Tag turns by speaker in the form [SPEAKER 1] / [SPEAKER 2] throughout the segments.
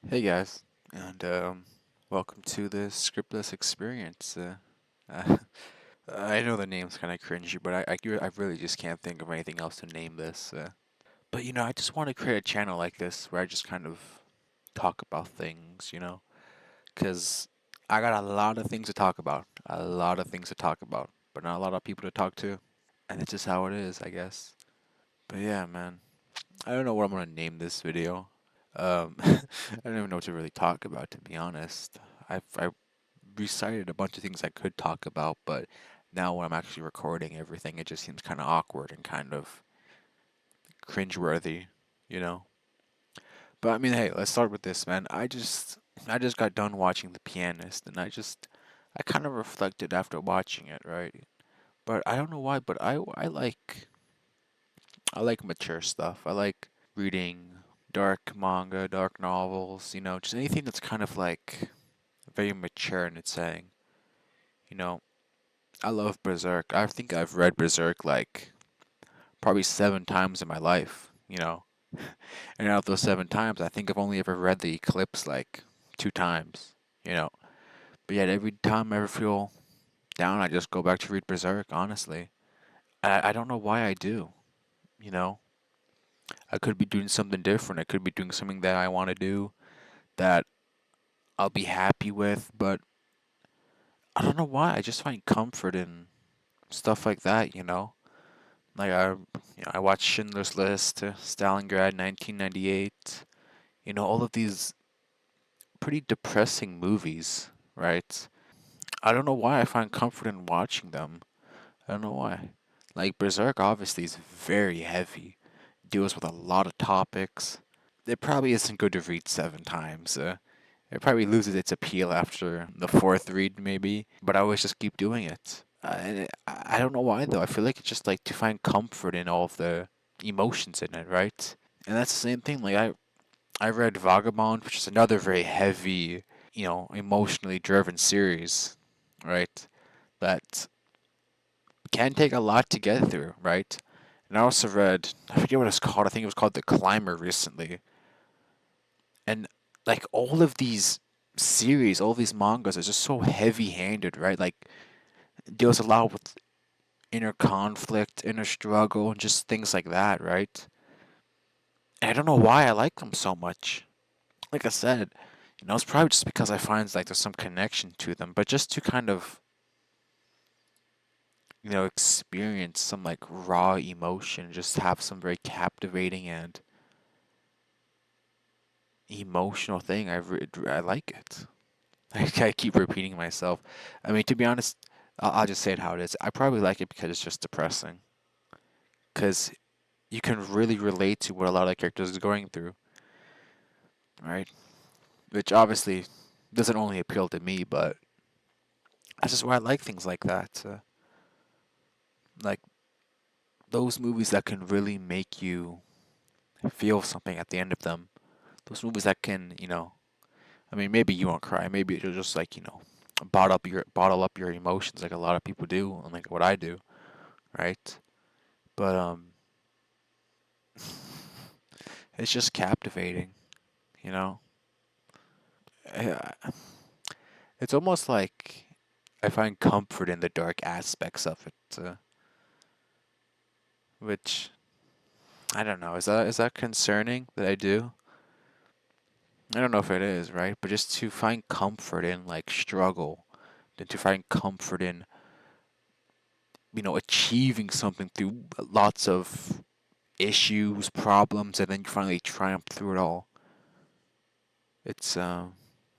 [SPEAKER 1] Hey guys, and welcome to the scriptless experience. I know the name's kind of cringy, but I really just can't think of anything else to name this. But I just want to create a channel like this where I just kind of talk about things, because I got a lot of things to talk about, but not a lot of people to talk to, and it's just how it is, I guess. But yeah, man, I don't know what I'm gonna name this video. I don't even know what to really talk about, to be honest. I recited a bunch of things I could talk about, but now when I'm actually recording everything, it just seems kind of awkward and kind of cringeworthy, you know. But I mean, hey, let's start with this, man. I just got done watching The Pianist, and I kind of reflected after watching it, right? But I don't know why, but I like mature stuff. I like reading dark manga, dark novels, just anything that's kind of like very mature in its saying. You know, I love Berserk. I think I've read Berserk like probably 7 times in my life, And out of those 7 times, I think I've only ever read The Eclipse like 2 times, you know. But yet every time I ever feel down, I just go back to read Berserk, honestly. I don't know why I do, you know. I could be doing something different. I could be doing something that I want to do that I'll be happy with, but I don't know why. I just find comfort in stuff like that, you know. Like I watched Schindler's List, Stalingrad, 1998. All of these pretty depressing movies, right? I don't know why I find comfort in watching them. I don't know why. Like Berserk, obviously, is very heavy. Deals with a lot of topics. It probably isn't good to read 7 times. It probably loses its appeal after the fourth read, maybe. But I always just keep doing it. I don't know why though. I feel like it's just like to find comfort in all of the emotions in it, right? And that's the same thing. Like I read Vagabond, which is another very heavy, emotionally driven series, right? That can take a lot to get through, right? And I also read, I forget what it's called. I think it was called The Climber recently. And like all of these series, all these mangas are just so heavy-handed, right? Like deals a lot with inner conflict, inner struggle, and just things like that, right? And I don't know why I like them so much. Like I said, it's probably just because I find like there's some connection to them, but just to kind of, experience some like raw emotion, just have some very captivating and emotional thing. I like it. I keep repeating myself. I mean, to be honest, I'll just say it how it is. I probably like it because it's just depressing. Because you can really relate to what a lot of characters is going through, right? Which obviously doesn't only appeal to me, but that's just why I like things like that. Like those movies that can really make you feel something at the end of them. Those movies that can, I mean, maybe you won't cry. Maybe you'll just like, bottle up your emotions like a lot of people do, and like what I do, right? But it's just captivating, you know. I- It's almost like I find comfort in the dark aspects of it, which I don't know. Is that concerning that I do? I don't know if it is, right? But just to find comfort in like struggle, and to find comfort in achieving something through lots of issues, problems, and then you finally triumph through it all. It's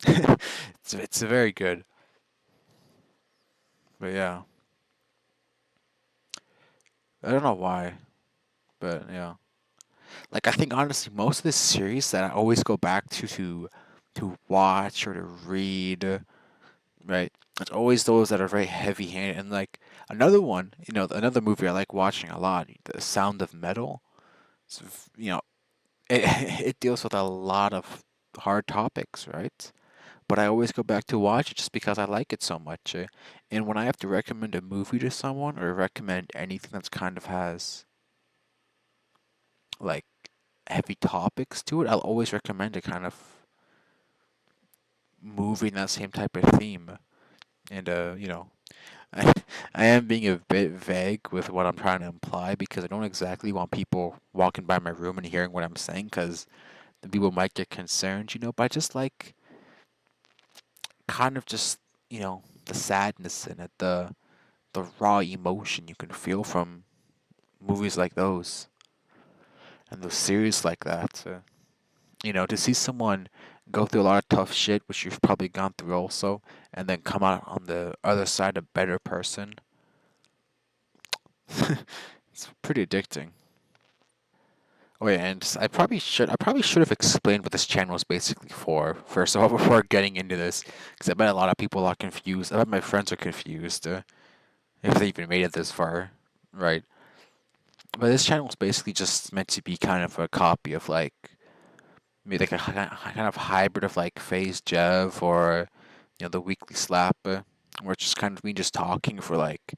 [SPEAKER 1] it's very good. But yeah, I don't know why, but yeah. Like I think honestly, most of the series that I always go back to watch or to read, right? It's always those that are very heavy-handed. And like another one, another movie I like watching a lot, The Sound of Metal. It's, it it deals with a lot of hard topics, right? But I always go back to watch it just because I like it so much. And when I have to recommend a movie to someone or recommend anything that's kind of has like heavy topics to it, I'll always recommend it kind of. movie in that same type of theme. And I I am being a bit vague with what I'm trying to imply because I don't exactly want people walking by my room and hearing what I'm saying because the people might get concerned, but I just like kind of just, the sadness in it, the raw emotion you can feel from movies like those and those series like that. To see someone go through a lot of tough shit, which you've probably gone through also, and then come out on the other side a better person, it's pretty addicting. Oh yeah, and I probably should have explained what this channel is basically for, first of all, before getting into this, because I bet a lot of people are confused. I bet my friends are confused, if they even made it this far, right? But this channel is basically just meant to be kind of a copy of maybe like a kind of hybrid of like Phase Jev or the Weekly Slap, where it's just kind of me just talking for like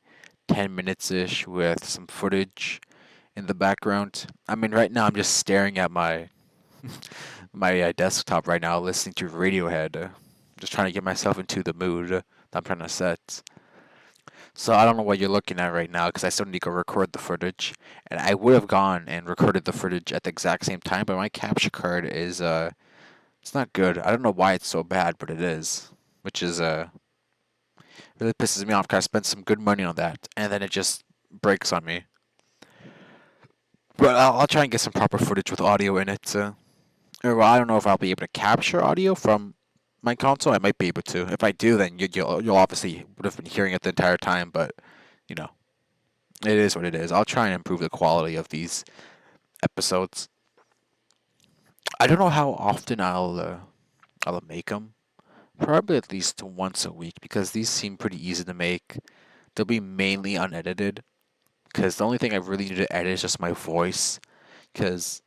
[SPEAKER 1] 10 minutes ish with some footage in the background. I mean, right now I'm just staring at my desktop right now, listening to Radiohead, just trying to get myself into the mood that I'm trying to set. So I don't know what you're looking at right now because I still need to go record the footage, and I would have gone and recorded the footage at the exact same time, but my capture card is it's not good. I don't know why it's so bad, but it is, which is really pisses me off because I spent some good money on that, and then it just breaks on me. But I'll try and get some proper footage with audio in it. Or well, I don't know if I'll be able to capture audio from my console. I might be able to. If I do, then you'll obviously would have been hearing it the entire time. But you know, it is what it is. I'll try and improve the quality of these episodes. I don't know how often I'll make them. Probably at least once a week because these seem pretty easy to make. They'll be mainly unedited because the only thing I really need to edit is just my voice. Because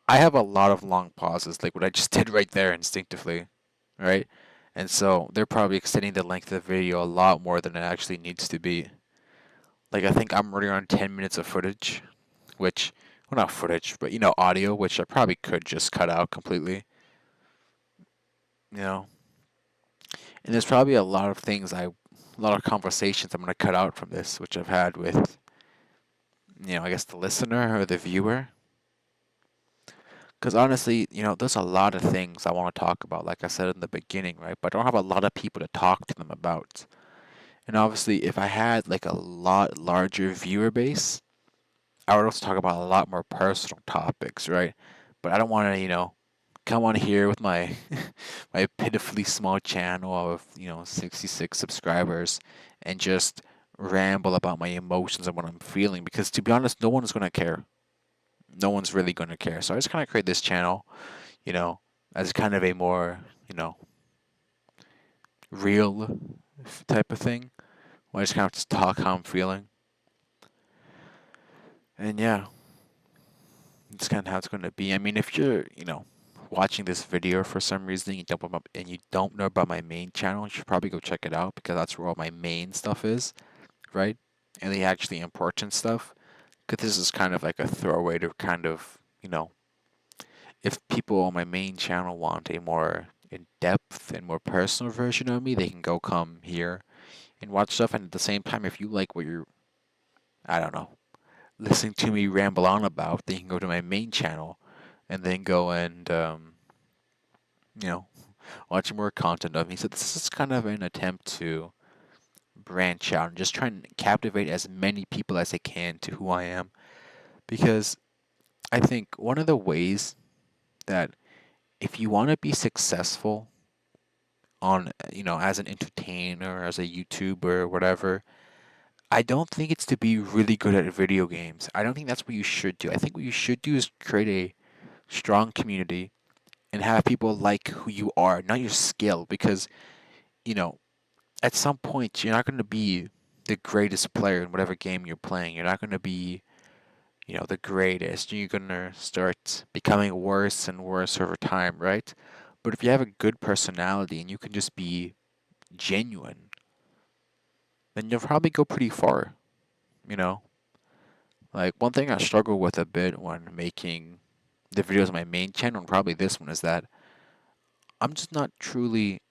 [SPEAKER 1] I have a lot of long pauses, like what I just did right there instinctively, right? And so they're probably extending the length of the video a lot more than it actually needs to be. Like I think I'm running around 10 minutes of footage, which, well, not footage, but audio, which I probably could just cut out completely. You know, and there's probably a lot of conversations I'm gonna cut out from this, which I've had with, I guess the listener or the viewer. Because honestly, there's a lot of things I want to talk about, like I said in the beginning, right? But I don't have a lot of people to talk to them about. And obviously, if I had like a lot larger viewer base, I would also talk about a lot more personal topics, right? But I don't want to, come on here with my my pitifully small channel of 66 subscribers and just ramble about my emotions and what I'm feeling because to be honest, no one is gonna care. No one's really gonna care. So I just kind of create this channel, you know, as kind of a more real type of thing. Where I just kind of just talk how I'm feeling, and yeah, it's kind of how it's gonna be. I mean, if you're watching this video for some reason and you don't know about my main channel, you should probably go check it out because that's where all my main stuff is, right? And the actually important stuff. Because this is kind of like a throwaway to kind of, if people on my main channel want a more in-depth and more personal version of me, they can go come here and watch stuff. And at the same time, if you like what you're, I don't know, listening to me ramble on about, then you can go to my main channel and then go and, you know, watch more content of me. So this is kind of an attempt to branch out and just try and captivate as many people as I can to who I am. Because I think one of the ways that if you want to be successful on, as an entertainer, as a YouTuber, or whatever, I don't think it's to be really good at video games. I don't think that's what you should do. I think what you should do is create a strong community and have people like who you are, not your skill. Because, you know, at some point, you're not going to be the greatest player in whatever game you're playing. You're not going to be, the greatest. You're going to start becoming worse and worse over time, right? But if you have a good personality and you can just be genuine, then you'll probably go pretty far, you know? Like, one thing I struggle with a bit when making the videos on my main channel, and probably this one, is that I'm just not truly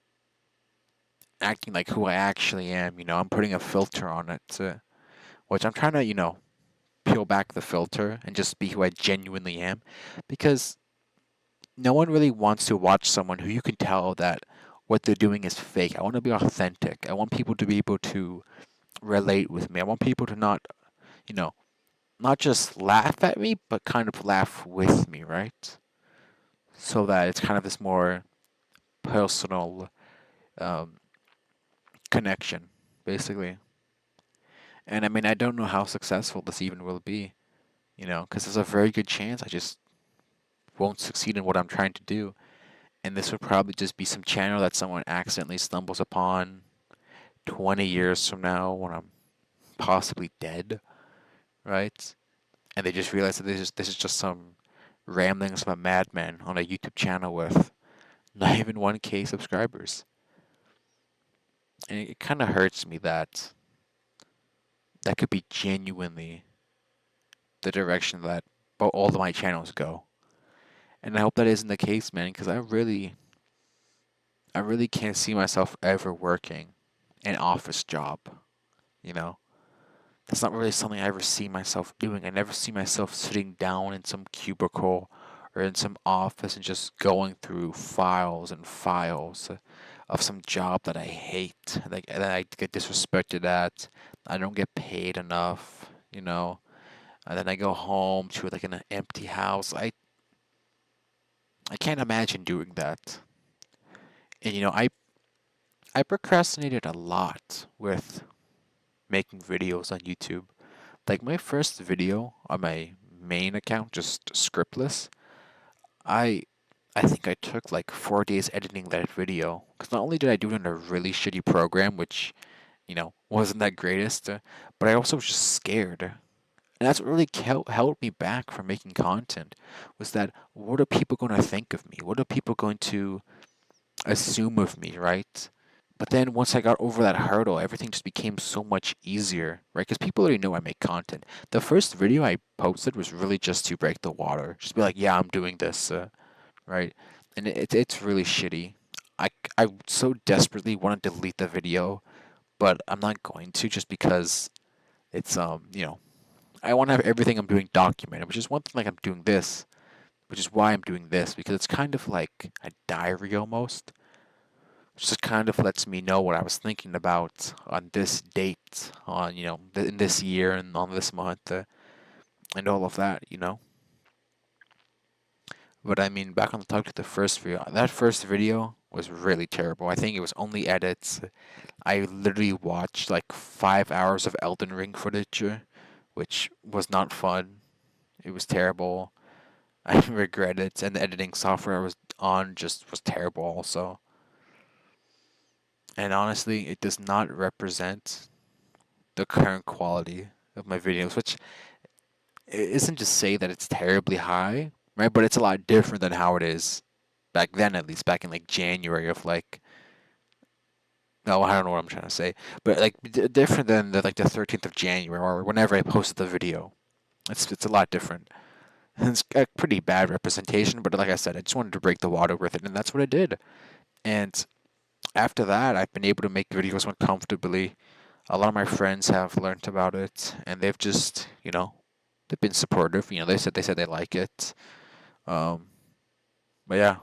[SPEAKER 1] acting like who I actually am. I'm putting a filter on it, which I'm trying to, peel back the filter and just be who I genuinely am, because no one really wants to watch someone who you can tell that what they're doing is fake. I want to be authentic. I want people to be able to relate with me. I want people to you know, not just laugh at me, but kind of laugh with me, right? So that it's kind of this more personal um, connection, basically. And I mean, I don't know how successful this even will be, because there's a very good chance I just won't succeed in what I'm trying to do. And this would probably just be some channel that someone accidentally stumbles upon 20 years from now when I'm possibly dead, right? And they just realize that this is just some ramblings of a madman on a YouTube channel with not even 1K subscribers. And it kind of hurts me that that could be genuinely the direction that all of my channels go. And I hope that isn't the case, man, because I really can't see myself ever working an office job, you know? That's not really something I ever see myself doing. I never see myself sitting down in some cubicle or in some office and just going through files and files of some job that I hate, like that I get disrespected at. I don't get paid enough, and then I go home to like an empty house. I can't imagine doing that. And I procrastinated a lot with making videos on YouTube. Like my first video on my main account, just scriptless, I I think I took like 4 days editing that video. Because not only did I do it in a really shitty program, which, wasn't that greatest, but I also was just scared. And that's what really held me back from making content, was that what are people going to think of me? What are people going to assume of me, right? But then once I got over that hurdle, everything just became so much easier, right? Because people already know I make content. The first video I posted was really just to break the water, just be like, yeah, I'm doing this, right? And it's really shitty. I so desperately want to delete the video, but I'm not going to, just because it's I want to have everything I'm doing documented, which is one thing. Like, I'm doing this, which is why I'm doing this, because it's kind of like a diary almost. Just kind of lets me know what I was thinking about on this date, on in this year and on this month, and all of that. But I mean, back on the topic of the first video, that first video was really terrible. I think it was only edits. I literally watched like 5 hours of Elden Ring footage, which was not fun. It was terrible. I regret it, and the editing software I was on just was terrible also. And honestly, it does not represent the current quality of my videos, which isn't to say that it's terribly high, right? But it's a lot different than how it is back then, at least back in like January of like, no, I don't know what I'm trying to say, but like different than the 13th of January or whenever I posted the video. It's a lot different. And it's a pretty bad representation, but like I said, I just wanted to break the water with it, and that's what I did. And after that, I've been able to make videos more comfortably. A lot of my friends have learned about it, and they've just, they've been supportive. They said they like it. Um, but yeah.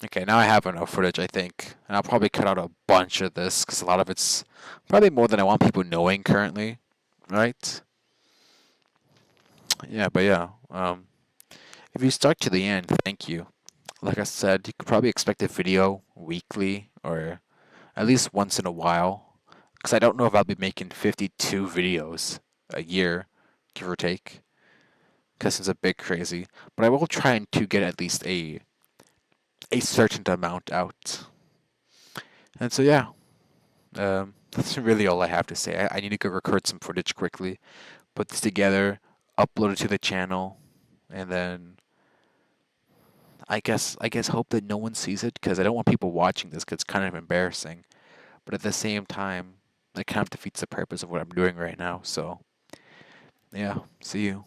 [SPEAKER 1] Okay, now I have enough footage, I think, and I'll probably cut out a bunch of this because a lot of it's probably more than I want people knowing currently, right? Yeah, but yeah. If you stuck to the end, thank you. Like I said, you could probably expect a video weekly or at least once in a while, because I don't know if I'll be making 52 videos a year, give or take, because it's a bit crazy. But I will try and to get at least a certain amount out. And so yeah, that's really all I have to say. I need to go record some footage quickly, put this together, upload it to the channel, and then I guess hope that no one sees it, because I don't want people watching this, because it's kind of embarrassing. But at the same time, that kind of defeats the purpose of what I'm doing right now. So yeah, see you.